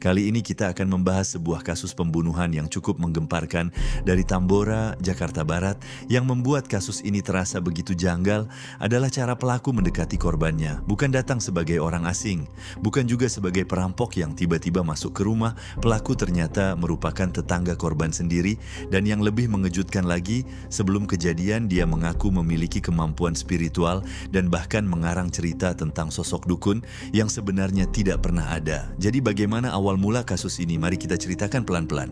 Kali ini kita akan membahas sebuah kasus pembunuhan yang cukup menggemparkan dari Tambora, Jakarta Barat. Yang membuat kasus ini terasa begitu janggal adalah cara pelaku mendekati korbannya. Bukan datang sebagai orang asing, bukan juga sebagai perampok yang tiba-tiba masuk ke rumah. Pelaku ternyata merupakan tetangga korban sendiri, dan yang lebih mengejutkan lagi, sebelum kejadian dia mengaku memiliki kemampuan spiritual dan bahkan mengarang cerita tentang sosok dukun yang sebenarnya tidak pernah ada. Jadi bagaimana awal mula kasus ini? Mari kita ceritakan pelan-pelan.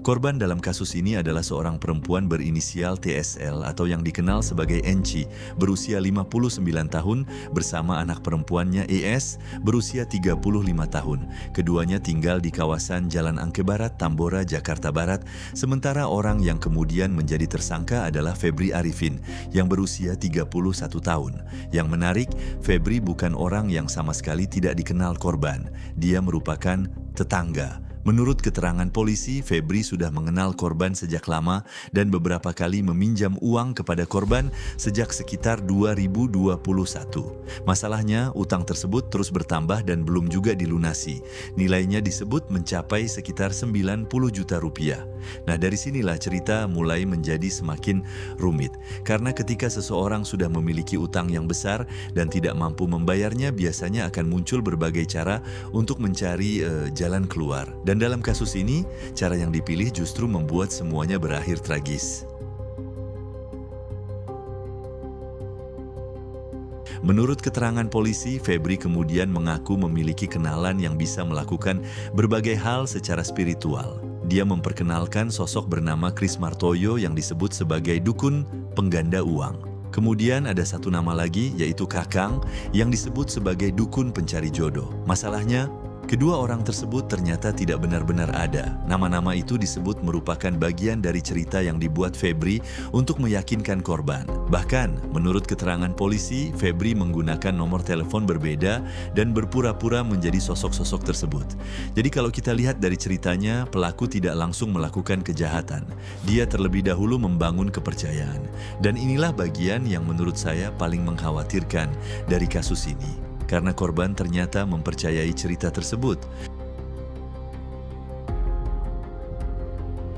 Korban dalam kasus ini adalah seorang perempuan berinisial TSL atau yang dikenal sebagai Enci, berusia 59 tahun bersama anak perempuannya ES berusia 35 tahun. Keduanya tinggal di kawasan Jalan Angke Barat, Tambora, Jakarta Barat. Sementara orang yang kemudian menjadi tersangka adalah Febri Arifin yang berusia 31 tahun. Yang menarik, Febri bukan orang yang sama sekali tidak dikenal korban. Dia merupakan tetangga. Menurut keterangan polisi, Febri sudah mengenal korban sejak lama dan beberapa kali meminjam uang kepada korban sejak sekitar 2021. Masalahnya, utang tersebut terus bertambah dan belum juga dilunasi. Nilainya disebut mencapai sekitar 90 juta rupiah. Nah, dari sinilah cerita mulai menjadi semakin rumit. Karena ketika seseorang sudah memiliki utang yang besar dan tidak mampu membayarnya, biasanya akan muncul berbagai cara untuk mencari jalan keluar. Dan dalam kasus ini, cara yang dipilih justru membuat semuanya berakhir tragis. Menurut keterangan polisi, Febri kemudian mengaku memiliki kenalan yang bisa melakukan berbagai hal secara spiritual. Dia memperkenalkan sosok bernama Kris Martoyo yang disebut sebagai dukun pengganda uang. Kemudian ada satu nama lagi, yaitu Kakang, yang disebut sebagai dukun pencari jodoh. Masalahnya, kedua orang tersebut ternyata tidak benar-benar ada. Nama-nama itu disebut merupakan bagian dari cerita yang dibuat Febri untuk meyakinkan korban. Bahkan, menurut keterangan polisi, Febri menggunakan nomor telepon berbeda dan berpura-pura menjadi sosok-sosok tersebut. Jadi kalau kita lihat dari ceritanya, pelaku tidak langsung melakukan kejahatan. Dia terlebih dahulu membangun kepercayaan. Dan inilah bagian yang menurut saya paling mengkhawatirkan dari kasus ini. Karena korban ternyata mempercayai cerita tersebut.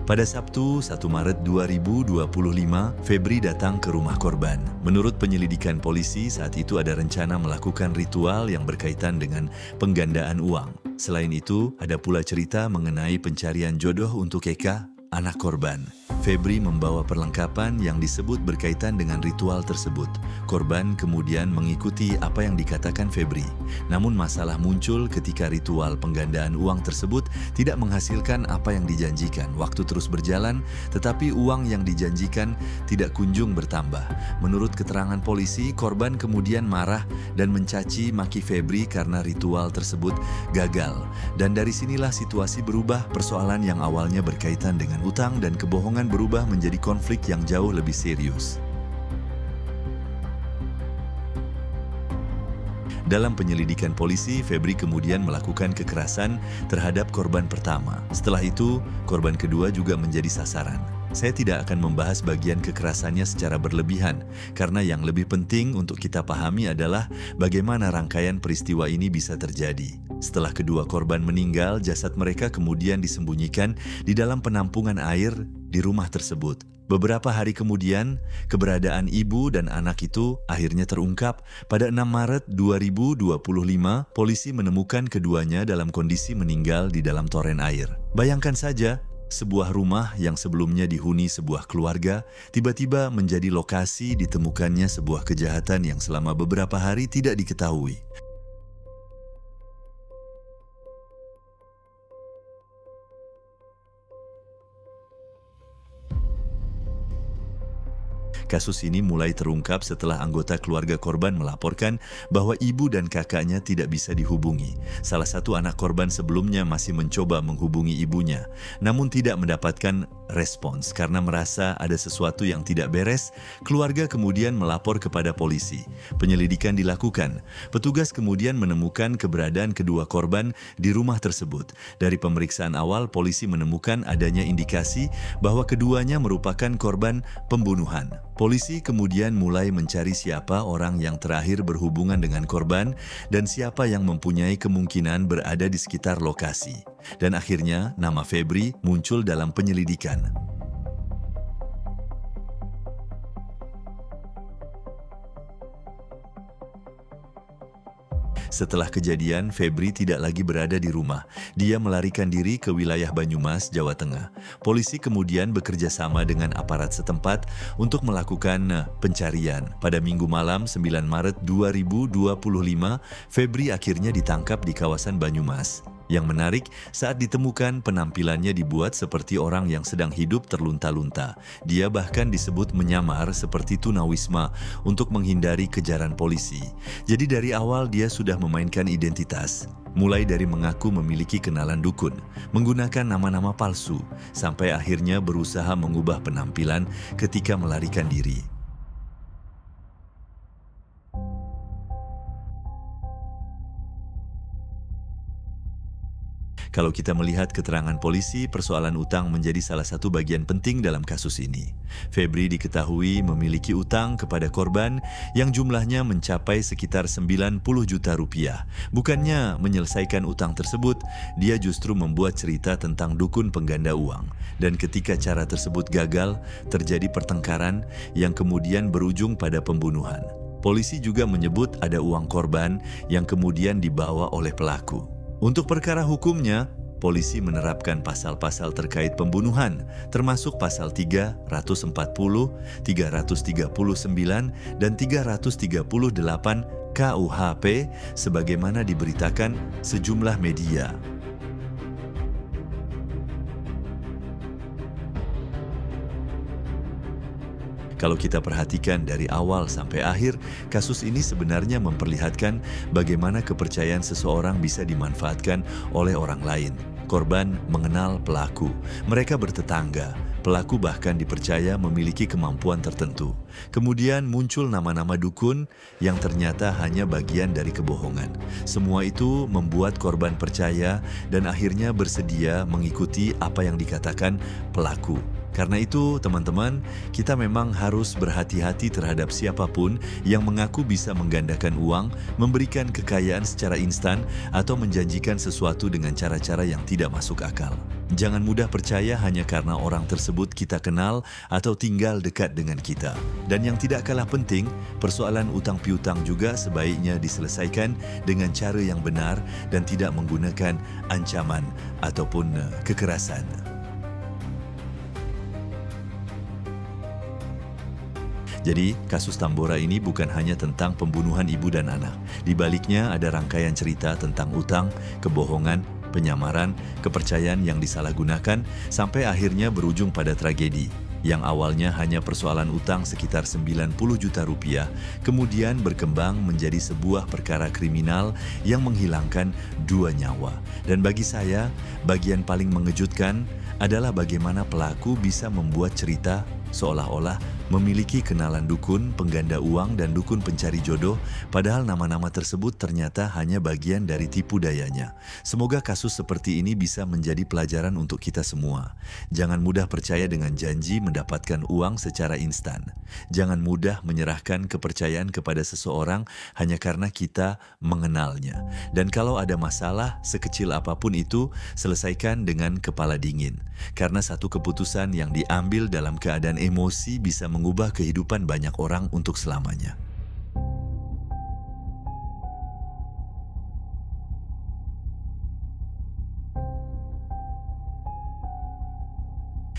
Pada Sabtu 1 Maret 2025, Febri datang ke rumah korban. Menurut penyelidikan polisi, saat itu ada rencana melakukan ritual yang berkaitan dengan penggandaan uang. Selain itu, ada pula cerita mengenai pencarian jodoh untuk Eka, anak korban. Febri membawa perlengkapan yang disebut berkaitan dengan ritual tersebut. Korban kemudian mengikuti apa yang dikatakan Febri. Namun masalah muncul ketika ritual penggandaan uang tersebut tidak menghasilkan apa yang dijanjikan. Waktu terus berjalan, tetapi uang yang dijanjikan tidak kunjung bertambah. Menurut keterangan polisi, korban kemudian marah dan mencaci maki Febri karena ritual tersebut gagal. Dan dari sinilah situasi berubah. Persoalan yang awalnya berkaitan dengan utang dan kebohongan berubah menjadi konflik yang jauh lebih serius. Dalam penyelidikan polisi, Febri kemudian melakukan kekerasan terhadap korban pertama. Setelah itu, korban kedua juga menjadi sasaran. Saya tidak akan membahas bagian kekerasannya secara berlebihan, karena yang lebih penting untuk kita pahami adalah bagaimana rangkaian peristiwa ini bisa terjadi. Setelah kedua korban meninggal, jasad mereka kemudian disembunyikan di dalam penampungan air di rumah tersebut. Beberapa hari kemudian, keberadaan ibu dan anak itu akhirnya terungkap. Pada 6 Maret 2025, polisi menemukan keduanya dalam kondisi meninggal di dalam toren air. Bayangkan saja, sebuah rumah yang sebelumnya dihuni sebuah keluarga, tiba-tiba menjadi lokasi ditemukannya sebuah kejahatan yang selama beberapa hari tidak diketahui. Kasus ini mulai terungkap setelah anggota keluarga korban melaporkan bahwa ibu dan kakaknya tidak bisa dihubungi. Salah satu anak korban sebelumnya masih mencoba menghubungi ibunya, namun tidak mendapatkan respons karena merasa ada sesuatu yang tidak beres. Keluarga kemudian melapor kepada polisi. Penyelidikan dilakukan. Petugas kemudian menemukan keberadaan kedua korban di rumah tersebut. Dari pemeriksaan awal, polisi menemukan adanya indikasi bahwa keduanya merupakan korban pembunuhan. Polisi kemudian mulai mencari siapa orang yang terakhir berhubungan dengan korban dan siapa yang mempunyai kemungkinan berada di sekitar lokasi. Dan akhirnya nama Febri muncul dalam penyelidikan. Setelah kejadian, Febri tidak lagi berada di rumah. Dia melarikan diri ke wilayah Banyumas, Jawa Tengah. Polisi kemudian bekerja sama dengan aparat setempat untuk melakukan pencarian. Pada Minggu malam 9 Maret 2025, Febri akhirnya ditangkap di kawasan Banyumas. Yang menarik, saat ditemukan penampilannya dibuat seperti orang yang sedang hidup terlunta-lunta. Dia bahkan disebut menyamar seperti tunawisma untuk menghindari kejaran polisi. Jadi dari awal dia sudah memainkan identitas. Mulai dari mengaku memiliki kenalan dukun, menggunakan nama-nama palsu, sampai akhirnya berusaha mengubah penampilan ketika melarikan diri. Kalau kita melihat keterangan polisi, persoalan utang menjadi salah satu bagian penting dalam kasus ini. Febri diketahui memiliki utang kepada korban yang jumlahnya mencapai sekitar 90 juta rupiah. Bukannya menyelesaikan utang tersebut, dia justru membuat cerita tentang dukun pengganda uang. Dan ketika cara tersebut gagal, terjadi pertengkaran yang kemudian berujung pada pembunuhan. Polisi juga menyebut ada uang korban yang kemudian dibawa oleh pelaku. Untuk perkara hukumnya, polisi menerapkan pasal-pasal terkait pembunuhan, termasuk pasal 340, 339, dan 338 KUHP sebagaimana diberitakan sejumlah media. Kalau kita perhatikan dari awal sampai akhir, kasus ini sebenarnya memperlihatkan bagaimana kepercayaan seseorang bisa dimanfaatkan oleh orang lain. Korban mengenal pelaku, mereka bertetangga, pelaku bahkan dipercaya memiliki kemampuan tertentu. Kemudian muncul nama-nama dukun yang ternyata hanya bagian dari kebohongan. Semua itu membuat korban percaya dan akhirnya bersedia mengikuti apa yang dikatakan pelaku. Karena itu, teman-teman, kita memang harus berhati-hati terhadap siapapun yang mengaku bisa menggandakan uang, memberikan kekayaan secara instan, atau menjanjikan sesuatu dengan cara-cara yang tidak masuk akal. Jangan mudah percaya hanya karena orang tersebut kita kenal atau tinggal dekat dengan kita. Dan yang tidak kalah penting, persoalan utang piutang juga sebaiknya diselesaikan dengan cara yang benar dan tidak menggunakan ancaman ataupun kekerasan. Jadi, kasus Tambora ini bukan hanya tentang pembunuhan ibu dan anak. Di baliknya ada rangkaian cerita tentang utang, kebohongan, penyamaran, kepercayaan yang disalahgunakan, sampai akhirnya berujung pada tragedi. Yang awalnya hanya persoalan utang sekitar 90 juta rupiah, kemudian berkembang menjadi sebuah perkara kriminal yang menghilangkan 2 nyawa. Dan bagi saya, bagian paling mengejutkan adalah bagaimana pelaku bisa membuat cerita seolah-olah memiliki kenalan dukun, pengganda uang, dan dukun pencari jodoh, padahal nama-nama tersebut ternyata hanya bagian dari tipu dayanya. Semoga kasus seperti ini bisa menjadi pelajaran untuk kita semua. Jangan mudah percaya dengan janji mendapatkan uang secara instan. Jangan mudah menyerahkan kepercayaan kepada seseorang hanya karena kita mengenalnya. Dan kalau ada masalah, sekecil apapun itu, selesaikan dengan kepala dingin. Karena satu keputusan yang diambil dalam keadaan emosi bisa mengubah kehidupan banyak orang untuk selamanya.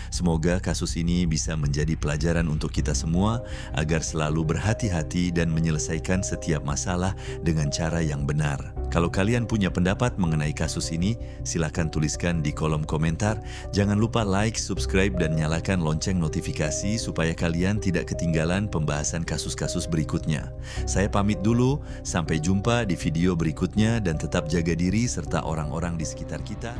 Semoga kasus ini bisa menjadi pelajaran untuk kita semua agar selalu berhati-hati dan menyelesaikan setiap masalah dengan cara yang benar. Kalau kalian punya pendapat mengenai kasus ini, silakan tuliskan di kolom komentar. Jangan lupa like, subscribe, dan nyalakan lonceng notifikasi supaya kalian tidak ketinggalan pembahasan kasus-kasus berikutnya. Saya pamit dulu, sampai jumpa di video berikutnya dan tetap jaga diri serta orang-orang di sekitar kita.